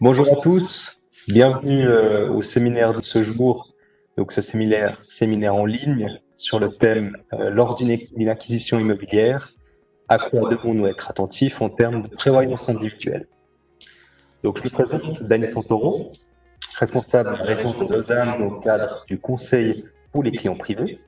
Bonjour à tous, bienvenue au séminaire de ce jour. Donc ce séminaire en ligne sur le thème lors d'une acquisition immobilière, à quoi devons-nous être attentifs en termes de prévoyance individuelle. Donc je me présente, Dany Santoro, responsable de la région de Lausanne au cadre du conseil pour les clients privés.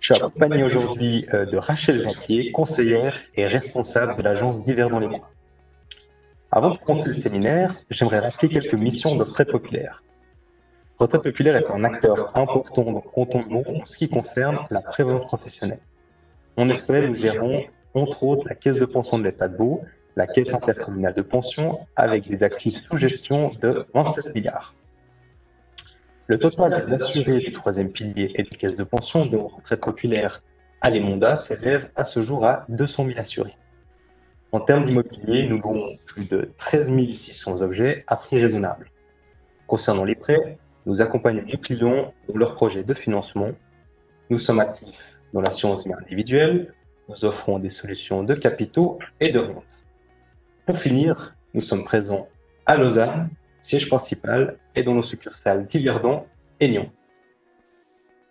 Je suis accompagné aujourd'hui de Rachel Jacquier, conseillère et responsable de l'agence Divers dans les Bois. Avant de commencer le séminaire, j'aimerais rappeler quelques missions de Retraite Populaire. Retraite Populaire est un acteur important dans le canton de Vaud en ce qui concerne la prévoyance professionnelle. En effet, nous gérons entre autres la caisse de pension de l'État de Vaud, la caisse intercommunale de pension, avec des actifs sous gestion de 27 milliards. Le total des assurés du troisième pilier et des caisses de pension de Retraite Populaire à l'Emonda s'élève à ce jour à 200 000 assurés. En termes d'immobilier, nous louons plus de 13 600 objets à prix raisonnable. Concernant les prêts, nous accompagnons nos clients dans leurs projets de financement. Nous sommes actifs dans l'assurance vie individuelle, nous offrons des solutions de capitaux et de rente. Pour finir, nous sommes présents à Lausanne, siège principal, et dans nos succursales d'Yverdon et Nyon.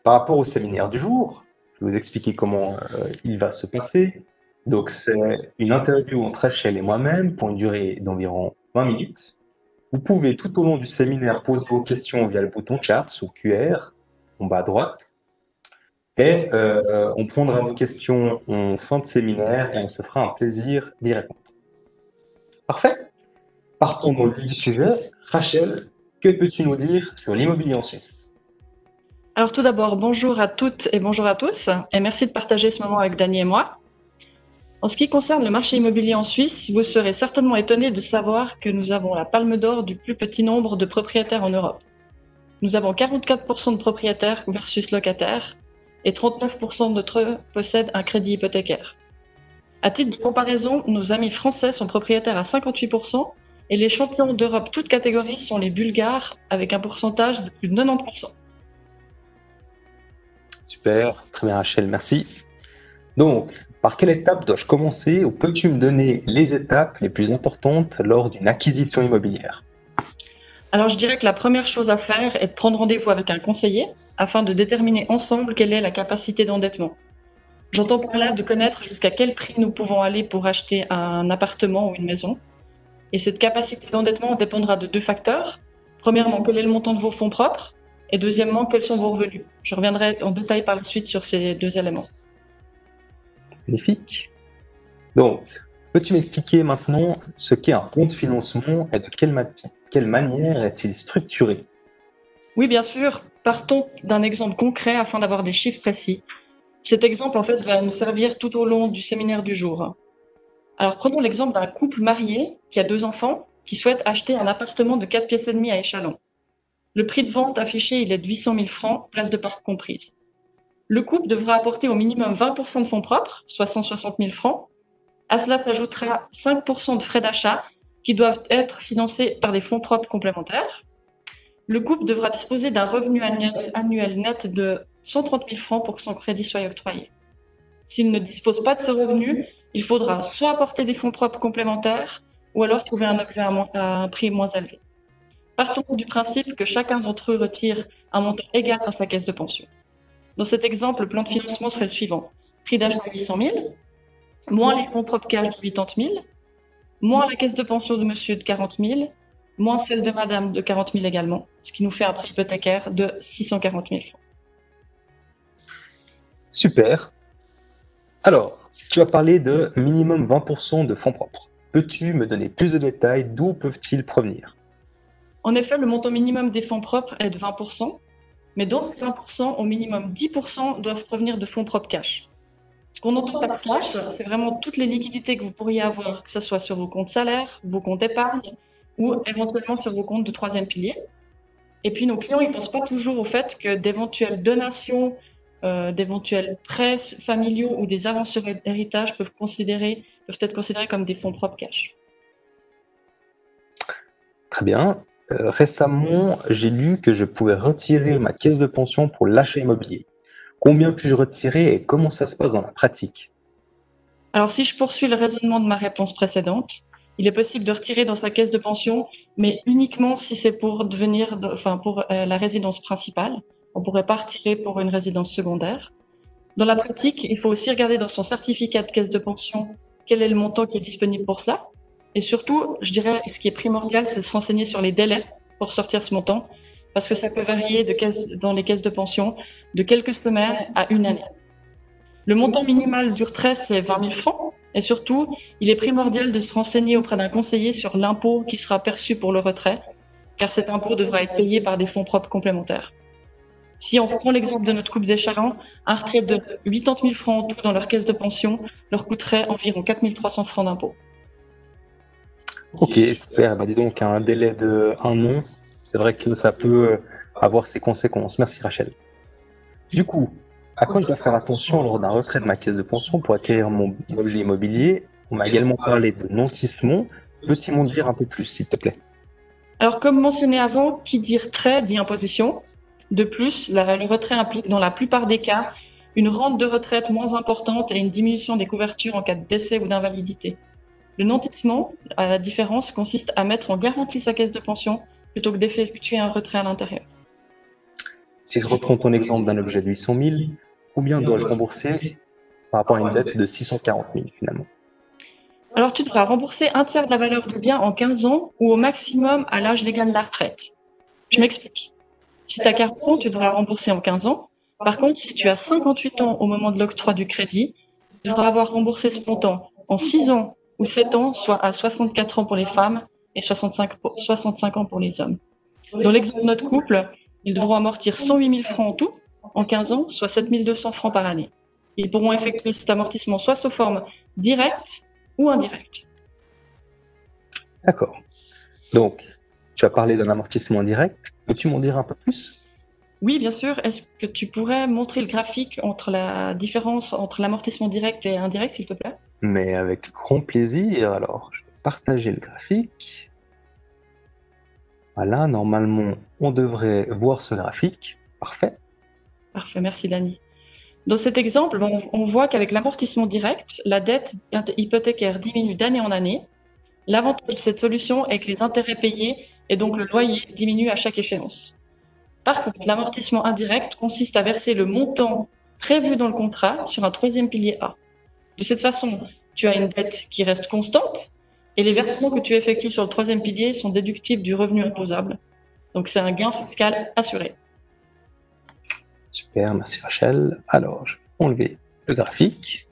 Par rapport au séminaire du jour, je vais vous expliquer comment il va se passer. Donc, c'est une interview entre Rachel et moi-même pour une durée d'environ 20 minutes. Vous pouvez tout au long du séminaire poser vos questions via le bouton chat ou QR en bas à droite. Et on prendra vos questions en fin de séminaire et on se fera un plaisir d'y répondre. Parfait. Partons dans le vif du sujet. Rachel, que peux-tu nous dire sur l'immobilier en Suisse ? Alors tout d'abord, bonjour à toutes et bonjour à tous, et merci de partager ce moment avec Dany et moi. En ce qui concerne le marché immobilier en Suisse, vous serez certainement étonnés de savoir que nous avons la palme d'or du plus petit nombre de propriétaires en Europe. Nous avons 44% de propriétaires versus locataires, et 39% d'entre eux possèdent un crédit hypothécaire. À titre de comparaison, nos amis français sont propriétaires à 58%, et les champions d'Europe toutes catégories sont les Bulgares, avec un pourcentage de plus de 90%. Super, très bien Rachel, merci. Donc, par quelle étape dois-je commencer ou peux-tu me donner les étapes les plus importantes lors d'une acquisition immobilière ? Alors je dirais que la première chose à faire est de prendre rendez-vous avec un conseiller afin de déterminer ensemble quelle est la capacité d'endettement. J'entends par là de connaître jusqu'à quel prix nous pouvons aller pour acheter un appartement ou une maison. Et cette capacité d'endettement dépendra de deux facteurs. Premièrement, quel est le montant de vos fonds propres ? Et deuxièmement, quels sont vos revenus ? Je reviendrai en détail par la suite sur ces deux éléments. Magnifique. Donc, peux-tu m'expliquer maintenant ce qu'est un compte financement et de quelle manière est-il structuré ? Oui, bien sûr. Partons d'un exemple concret afin d'avoir des chiffres précis. Cet exemple, en fait, va nous servir tout au long du séminaire du jour. Alors, prenons l'exemple d'un couple marié qui a 2 enfants qui souhaite acheter un appartement de 4 pièces et demie à Échallens. Le prix de vente affiché, il est de 800 000 francs, place de parc comprise. Le couple devra apporter au minimum 20% de fonds propres, soit 160 000 francs. À cela s'ajoutera 5% de frais d'achat qui doivent être financés par des fonds propres complémentaires. Le couple devra disposer d'un revenu annuel net de 130 000 francs pour que son crédit soit octroyé. S'il ne dispose pas de ce revenu, il faudra soit apporter des fonds propres complémentaires ou alors trouver un objet à un prix moins élevé. Partons du principe que chacun d'entre eux retire un montant égal dans sa caisse de pension. Dans cet exemple, le plan de financement serait le suivant. Prix d'achat de 800 000, moins les fonds propres cash de 80 000, moins la caisse de pension de monsieur de 40 000, moins celle de madame de 40 000 également, ce qui nous fait un prêt hypothécaire de 640 000 francs. Super. Alors, tu as parlé de minimum 20% de fonds propres. Peux-tu me donner plus de détails ? D'où peuvent-ils provenir ? En effet, le montant minimum des fonds propres est de 20%, mais dans ces 20%, au minimum 10% doivent provenir de fonds propres cash. Ce qu'on entend par cash, c'est vraiment toutes les liquidités que vous pourriez avoir, que ce soit sur vos comptes salaires, vos comptes épargne ou éventuellement sur vos comptes de troisième pilier. Et puis nos clients, ils ne pensent pas toujours au fait que d'éventuelles donations, d'éventuels prêts familiaux ou des avances sur héritage peuvent être considérés comme des fonds propres cash. Très bien. Récemment, j'ai lu que je pouvais retirer ma caisse de pension pour l'achat immobilier. Combien puis-je retirer et comment ça se passe dans la pratique ? Alors si je poursuis le raisonnement de ma réponse précédente, il est possible de retirer dans sa caisse de pension, mais uniquement si c'est pour pour la résidence principale. On ne pourrait pas retirer pour une résidence secondaire. Dans la pratique, il faut aussi regarder dans son certificat de caisse de pension quel est le montant qui est disponible pour ça. Et surtout, je dirais, ce qui est primordial, c'est de se renseigner sur les délais pour sortir ce montant, parce que ça peut varier dans les caisses de pension de quelques semaines à une année. Le montant minimal du retrait, c'est 20 000 francs. Et surtout, il est primordial de se renseigner auprès d'un conseiller sur l'impôt qui sera perçu pour le retrait, car cet impôt devra être payé par des fonds propres complémentaires. Si on reprend l'exemple de notre couple des Chalands, un retrait de 80 000 francs en tout dans leur caisse de pension leur coûterait environ 4 300 francs d'impôt. Ok, super. Bah, dis donc, un délai de 1 an, c'est vrai que ça peut avoir ses conséquences. Merci Rachel. Du coup, à quoi je dois faire attention lors d'un retrait de ma caisse de pension pour acquérir mon objet immobilier? On m'a également parlé de nantissement. Peux-tu m'en dire un peu plus, s'il te plaît? Alors, comme mentionné avant, qui dit retrait dit imposition. De plus, le retrait implique dans la plupart des cas une rente de retraite moins importante et une diminution des couvertures en cas de décès ou d'invalidité. Le nantissement, à la différence, consiste à mettre en garantie sa caisse de pension plutôt que d'effectuer un retrait à l'intérieur. Si je reprends ton exemple d'un objet de 800 000, combien dois-je rembourser par rapport à une dette de 640 000 finalement? Alors, tu devras rembourser un tiers de la valeur du bien en 15 ans ou au maximum à l'âge légal de la retraite. Je m'explique. Si tu as 40 ans, tu devras rembourser en 15 ans. Par contre, si tu as 58 ans au moment de l'octroi du crédit, tu devras avoir remboursé ce montant en 6 ans ou 7 ans, soit à 64 ans pour les femmes et 65 ans pour les hommes. Dans l'exemple de notre couple, ils devront amortir 108 000 francs en tout en 15 ans, soit 7 200 francs par année. Ils pourront effectuer cet amortissement soit sous forme directe ou indirecte. D'accord. Donc, tu as parlé d'un amortissement direct. Peux-tu m'en dire un peu plus? Oui, bien sûr. Est-ce que tu pourrais montrer le graphique entre la différence entre l'amortissement direct et indirect, s'il te plaît? Mais avec grand plaisir. Alors, je vais partager le graphique. Voilà, normalement, on devrait voir ce graphique. Parfait. Parfait, merci Dani. Dans cet exemple, on voit qu'avec l'amortissement direct, la dette hypothécaire diminue d'année en année. L'avantage de cette solution est que les intérêts payés et donc le loyer diminuent à chaque échéance. Par contre, l'amortissement indirect consiste à verser le montant prévu dans le contrat sur un troisième pilier A. De cette façon, tu as une dette qui reste constante et les versements que tu effectues sur le troisième pilier sont déductibles du revenu imposable. Donc c'est un gain fiscal assuré. Super, merci Rachel. Alors, je vais enlever le graphique.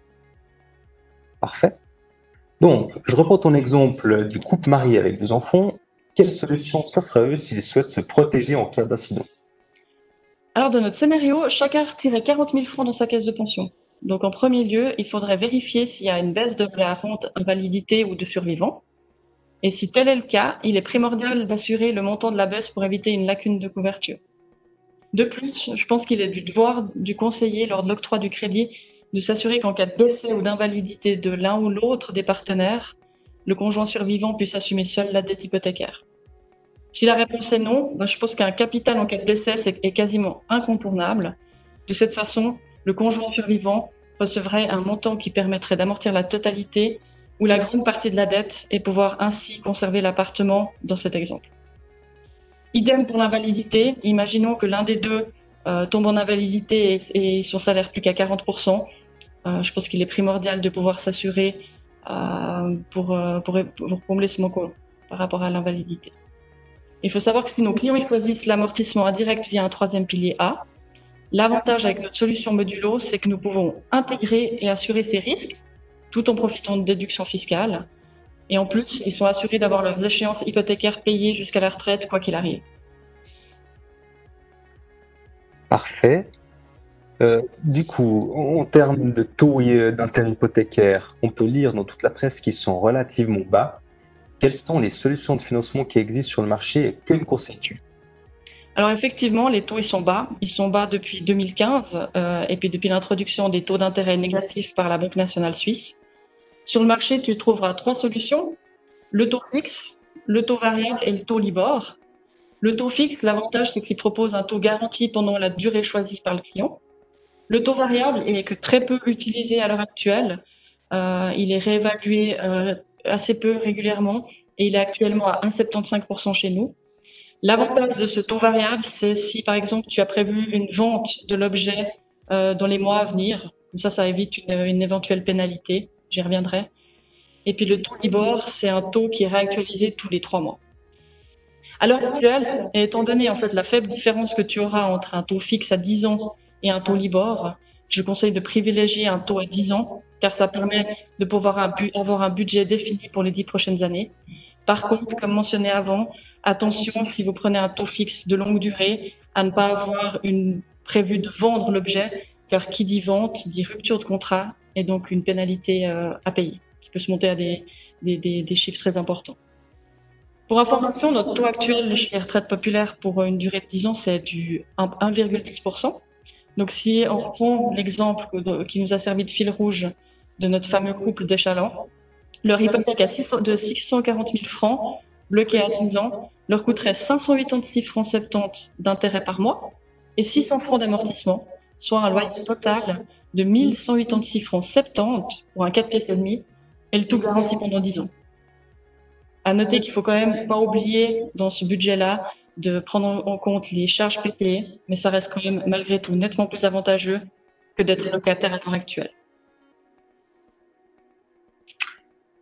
Parfait. Donc, je reprends ton exemple du couple marié avec 2 enfants. Quelle solution s'offre à eux s'ils souhaitent se protéger en cas d'incident? Alors, dans notre scénario, chacun retirait 40 000 francs dans sa caisse de pension. Donc, en premier lieu, il faudrait vérifier s'il y a une baisse de la rente invalidité ou de survivant. Et si tel est le cas, il est primordial d'assurer le montant de la baisse pour éviter une lacune de couverture. De plus, je pense qu'il est du devoir du conseiller lors de l'octroi du crédit de s'assurer qu'en cas de décès ou d'invalidité de l'un ou l'autre des partenaires, le conjoint survivant puisse assumer seul la dette hypothécaire. Si la réponse est non, je pense qu'un capital en cas de décès est quasiment incontournable. De cette façon, le conjoint survivant recevrait un montant qui permettrait d'amortir la totalité ou la grande partie de la dette et pouvoir ainsi conserver l'appartement dans cet exemple. Idem pour l'invalidité. Imaginons que l'un des deux tombe en invalidité et son salaire plus qu'à 40%. Je pense qu'il est primordial de pouvoir s'assurer pour combler ce manque par rapport à l'invalidité. Il faut savoir que si nos clients ils choisissent l'amortissement indirect via un troisième pilier A, l'avantage avec notre solution modulo, c'est que nous pouvons intégrer et assurer ces risques tout en profitant de déductions fiscales. Et en plus, ils sont assurés d'avoir leurs échéances hypothécaires payées jusqu'à la retraite, quoi qu'il arrive. Parfait. Du coup, en termes de taux d'intérêt hypothécaire, on peut lire dans toute la presse qu'ils sont relativement bas. Quelles sont les solutions de financement qui existent sur le marché et que nous conseilles-tu? Alors effectivement, les taux ils sont bas. Ils sont bas depuis 2015 et puis depuis l'introduction des taux d'intérêt négatifs par la Banque nationale suisse. Sur le marché, tu trouveras 3 solutions, le taux fixe, le taux variable et le taux Libor. Le taux fixe, l'avantage, c'est qu'il propose un taux garanti pendant la durée choisie par le client. Le taux variable est que très peu utilisé à l'heure actuelle. Il est réévalué assez peu régulièrement et il est actuellement à 1,75% chez nous. L'avantage de ce taux variable, c'est si par exemple tu as prévu une vente de l'objet dans les mois à venir, comme ça évite une éventuelle pénalité, j'y reviendrai. Et puis le taux Libor, c'est un taux qui est réactualisé tous les 3 mois. À l'heure actuelle, et étant donné en fait la faible différence que tu auras entre un taux fixe à 10 ans et un taux Libor, je conseille de privilégier un taux à 10 ans car ça permet de pouvoir avoir un budget défini pour les 10 prochaines années. Par contre, comme mentionné avant, attention si vous prenez un taux fixe de longue durée à ne pas avoir prévu de vendre l'objet car qui dit vente dit rupture de contrat et donc une pénalité à payer qui peut se monter à des chiffres très importants. Pour information, notre taux actuel chez les retraites populaires pour une durée de 10 ans, c'est du 1,10%. Donc si on reprend l'exemple qui nous a servi de fil rouge de notre fameux couple d'échalons, leur hypothèque de 640 000 francs, bloquée à 10 ans, leur coûterait 586 francs 70 d'intérêt par mois et 600 francs d'amortissement, soit un loyer total de 1186 francs 70 pour un 4 pièces et demi, et le tout garanti pendant 10 ans. À noter qu'il faut quand même pas oublier dans ce budget-là de prendre en compte les charges payées, mais ça reste quand même malgré tout nettement plus avantageux que d'être locataire à l'heure actuelle.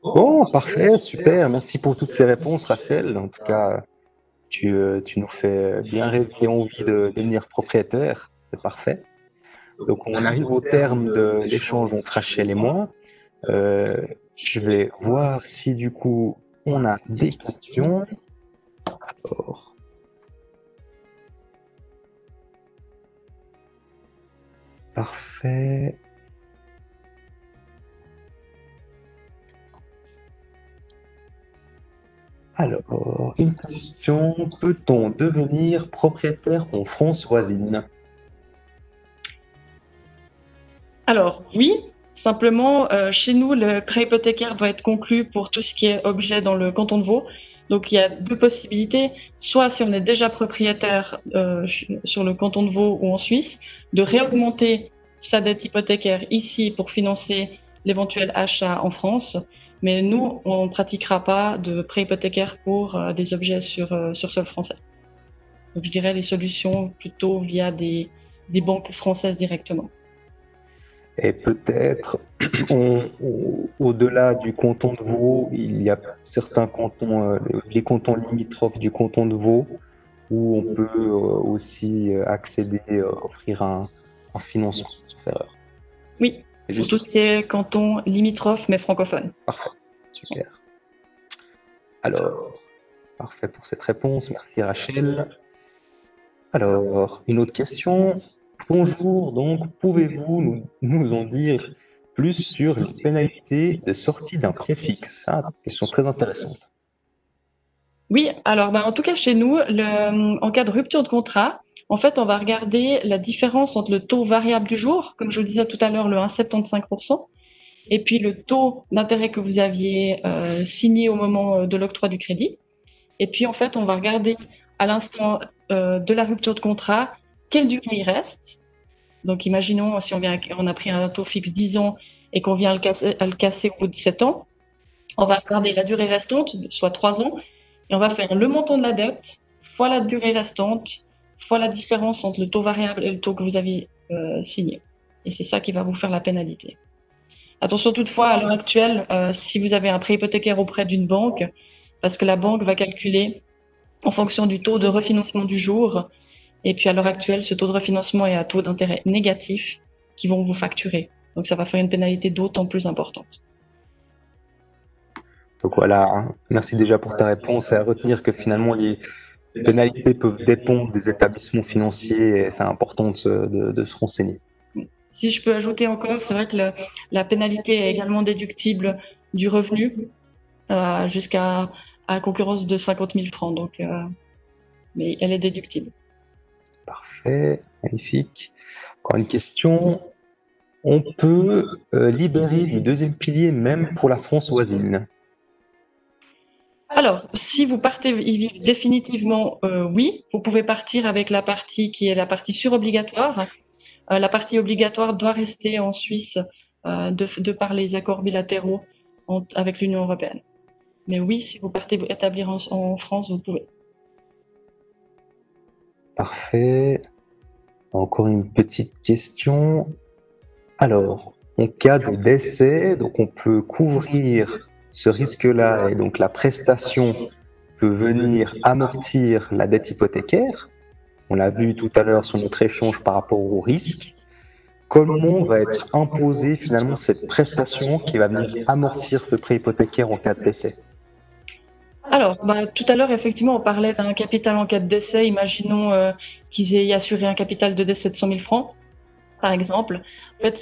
Bon, parfait, super. Merci pour toutes ces réponses, Rachel. En tout cas, tu nous fais bien rêver envie de devenir propriétaire. C'est parfait. Donc, on arrive au terme de l'échange entre Rachel et moi. Je vais voir si du coup on a des questions. Alors. Parfait. Alors, une question. Peut-on devenir propriétaire en France voisine? Alors, oui. Simplement, chez nous, le prêt hypothécaire doit être conclu pour tout ce qui est objet dans le canton de Vaud. Donc, il y a deux possibilités. Soit, si on est déjà propriétaire sur le canton de Vaud ou en Suisse, de réaugmenter sa dette hypothécaire ici pour financer l'éventuel achat en France. Mais nous, on ne pratiquera pas de prêt hypothécaire pour des objets sur sol français. Donc, je dirais les solutions plutôt via des banques françaises directement. Et peut-être, au-delà du canton de Vaud, il y a certains cantons, les cantons limitrophes du canton de Vaud, où on peut aussi accéder, offrir un financement, sauf erreur. Oui, pour tout ce qui est canton limitrophe, mais francophone. Parfait, super. Alors, parfait pour cette réponse, merci Rachel. Alors, une autre question. Bonjour, donc pouvez-vous nous en dire plus sur les pénalités de sortie d'un prêt fixe? Question très intéressante. Oui, alors en tout cas chez nous, en cas de rupture de contrat, en fait on va regarder la différence entre le taux variable du jour, comme je vous disais tout à l'heure, le 1,75%, et puis le taux d'intérêt que vous aviez signé au moment de l'octroi du crédit. Et puis en fait on va regarder à l'instant de la rupture de contrat, quelle durée il reste. Donc imaginons si on a pris un taux fixe 10 ans et qu'on vient à le casser au bout de 7 ans, on va regarder la durée restante, soit 3 ans, et on va faire le montant de la dette fois la durée restante fois la différence entre le taux variable et le taux que vous avez signé. Et c'est ça qui va vous faire la pénalité. Attention toutefois, à l'heure actuelle, si vous avez un prêt hypothécaire auprès d'une banque, parce que la banque va calculer en fonction du taux de refinancement du jour. Et puis à l'heure actuelle, ce taux de refinancement est à taux d'intérêt négatif qui vont vous facturer. Donc ça va faire une pénalité d'autant plus importante. Donc voilà, merci déjà pour ta réponse. Et à retenir que finalement les pénalités peuvent dépendre des établissements financiers et c'est important de se renseigner. Si je peux ajouter encore, c'est vrai que la pénalité est également déductible du revenu jusqu'à concurrence de 50 000 francs. Donc, mais elle est déductible. Parfait, magnifique. Encore une question. On peut libérer du deuxième pilier même pour la France voisine? Alors, si vous partez y vivre définitivement, oui, vous pouvez partir avec la partie qui est la partie surobligatoire. La partie obligatoire doit rester en Suisse de par les accords bilatéraux avec l'Union européenne. Mais oui, si vous partez établir en France, vous pouvez. Parfait. Encore une petite question. Alors, en cas de décès, donc on peut couvrir ce risque-là et donc la prestation peut venir amortir la dette hypothécaire. On l'a vu tout à l'heure sur notre échange par rapport au risque. Comment va être imposée finalement cette prestation qui va venir amortir ce prêt hypothécaire en cas de décès? Alors, tout à l'heure, effectivement, on parlait d'un capital en cas de décès. Imaginons qu'ils aient assuré un capital de décès de 100 000 francs, par exemple. En fait,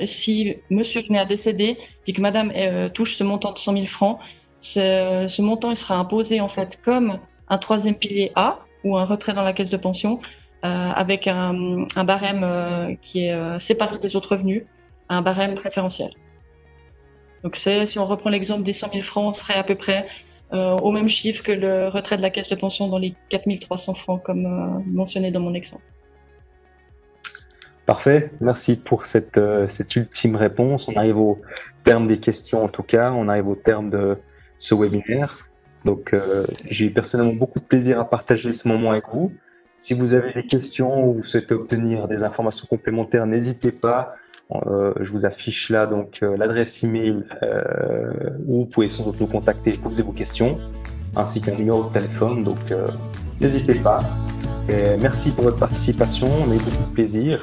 si monsieur venait à décéder et que madame touche ce montant de 100 000 francs, ce montant il sera imposé en fait comme un troisième pilier A ou un retrait dans la caisse de pension avec un barème qui est séparé des autres revenus, un barème préférentiel. Donc si on reprend l'exemple des 100 000 francs, on serait à peu près au même chiffre que le retrait de la caisse de pension dans les 4 300 francs comme mentionné dans mon exemple. Parfait, merci pour cette ultime réponse. On arrive au terme des questions en tout cas, on arrive au terme de ce webinaire. Donc j'ai eu personnellement beaucoup de plaisir à partager ce moment avec vous. Si vous avez des questions ou vous souhaitez obtenir des informations complémentaires, n'hésitez pas. Je vous affiche là donc l'adresse email où vous pouvez sans doute nous contacter et poser vos questions, ainsi qu'un numéro de téléphone. Donc n'hésitez pas. Et merci pour votre participation, on a eu beaucoup de plaisir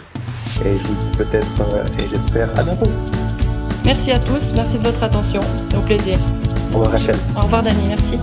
et je vous dis peut-être et j'espère à bientôt. Merci à tous, merci de votre attention, au plaisir. Au revoir Rachel. Au revoir Dani, merci.